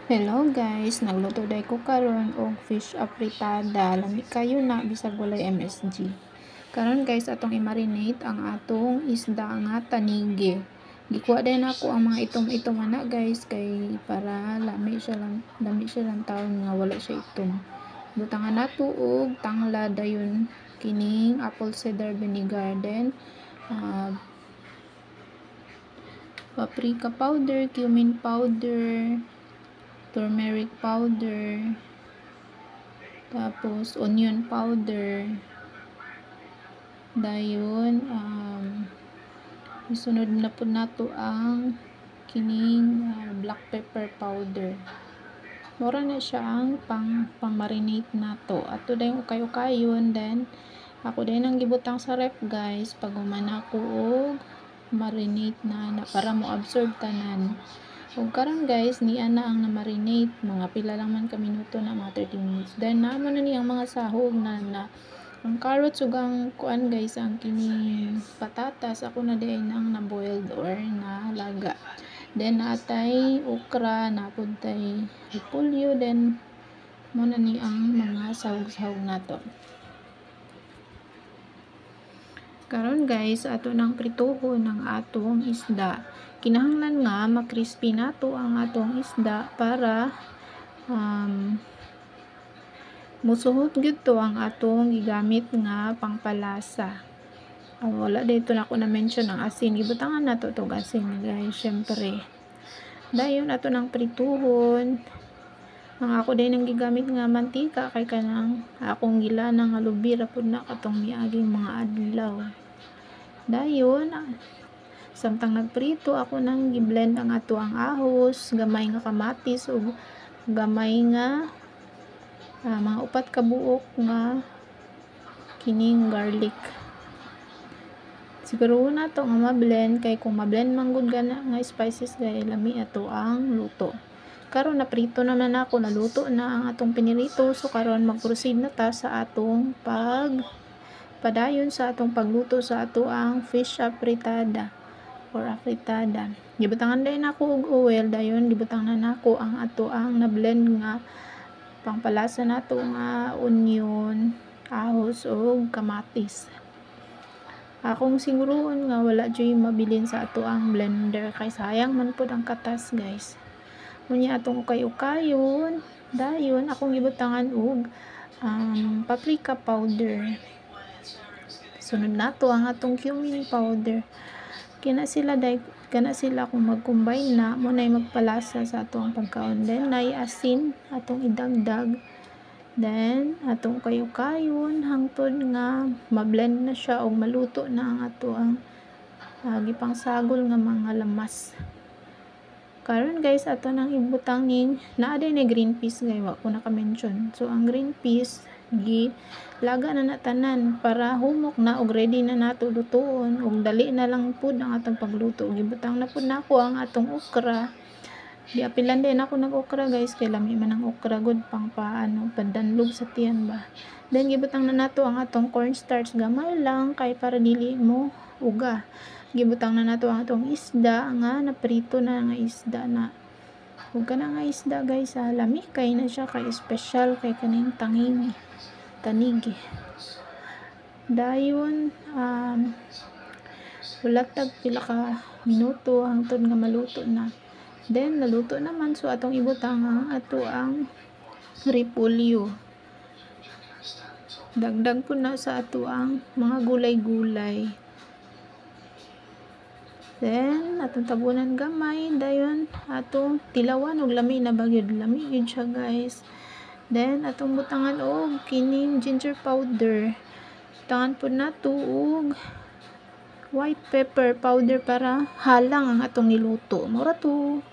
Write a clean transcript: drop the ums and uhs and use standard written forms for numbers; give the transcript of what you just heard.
Hello guys, nagluto day ko karon og fish apritada. Lami kayo na bisag walay MSG. Karon guys, atong i-marinate ang atong isda nga tanigi. Gikuha din ako ang mga itom-itom ana guys kay para lami siya lang taon nga wala siya itom. Butangan nato og tangla dayon kining apple cider vinegar, then paprika powder, cumin powder, turmeric powder, tapos onion powder, dayon isunod na po nato ang kining black pepper powder. Mura na siya ang pang-marinate nato. Ato dayon ukay-ukayon, then ako din ang gibutang sa ref guys pag humana ko og marinate na para mo absorb tanan. Kung karon guys, niya na ang na-marinate, mga pila lang man ka minuto na, mga 30 minutes. Then naman na niya ang mga sahog na ang carrots ug ang kuan guys, ang kining patatas ako na din ang na-boiled or na laga. Then natay okra, napud tay repolyo, then mo na ni ang mga sahog-sahog nato. Karon guys, ato nang prituhon ang atong isda. Kinahanglan nga makrispy nato ang atong isda para musuhot gyud to ang atong gigamit nga pangpalasa. Wala dito na ako na mention ang asin. Gibutangan nato tong asin guys, syempre. Dayon ato nang prituhon. Ang ako din ang gigamit nga mantika kay kanang akong gilanang nga lubira pud na katong miaging mga adlaw. Dayon samtang nagprito ako nang gi-blend ang ato ang ahos, gamay nga kamatis ug gamay nga mga upat ka buok nga kining garlic. Siguro na to nga ma-blend kay kung ma-blend man gud gana nga spices gay lami ato ang luto. Karon naprito naman ako, naluto na ang atong pinirito, so karon mag-proceed na ta sa atong padayon sa atong pagluto sa ato ang fish apritada or afritada. Gibutangan din ako og oil, dayon gibutang na nako ang ato ang na-blend nga pangpalasa nato nga onion, ahos ug kamatis. Akong siguroon nga wala joy mabilin sa ato ang blender kay sayang man pud ang katas guys. Unya atong ukay-ukayon, dayon akong gibutangan og paprika powder. Sunod nato ang atong cumin powder. Kana sila kung mag-combine na mo nay magpalasa sa atong pagkaon. Then nay asin atong idagdag. Then atong ukay-ukayon hangtod nga ma-blend na siya o maluto na ang ato ang gipangsagol nga mga lamas. Karon guys, ato nang ibutang ning naa din green peas gay wa ko naka-mention. So ang green peas laga na tanan para humok na og ready na nato lutoon ug dali na lang pud ang atong pagluto. Gibutang na pud nako ang atong okra. Diapilan din ako nag-okra guys kay lami man ang okra good pang pandanlog sa tiyan ba. Then gibutang na nato ang atong cornstarch, gamay lang kay para dili mo uga. Gibutang na nato ang atong isda nga naprito na nga isda na. Ug kana nga isda guys, lami kay na siya kay special kay kaning tanigi. Dayon wala tag pila ka minuto hangtod nga maluto na. Then naluto naman, so atong ibutang ang ato ang repolyo. Dagdag po na sa ato ang mga gulay-gulay. Then atong tabunan gamay, dayon atong tilawan og lami na bagyod, lami gyud siya guys. Then atong butangan og kining ginger powder. Butangan pud nato og white pepper powder para halang ang atong niluto. Mura to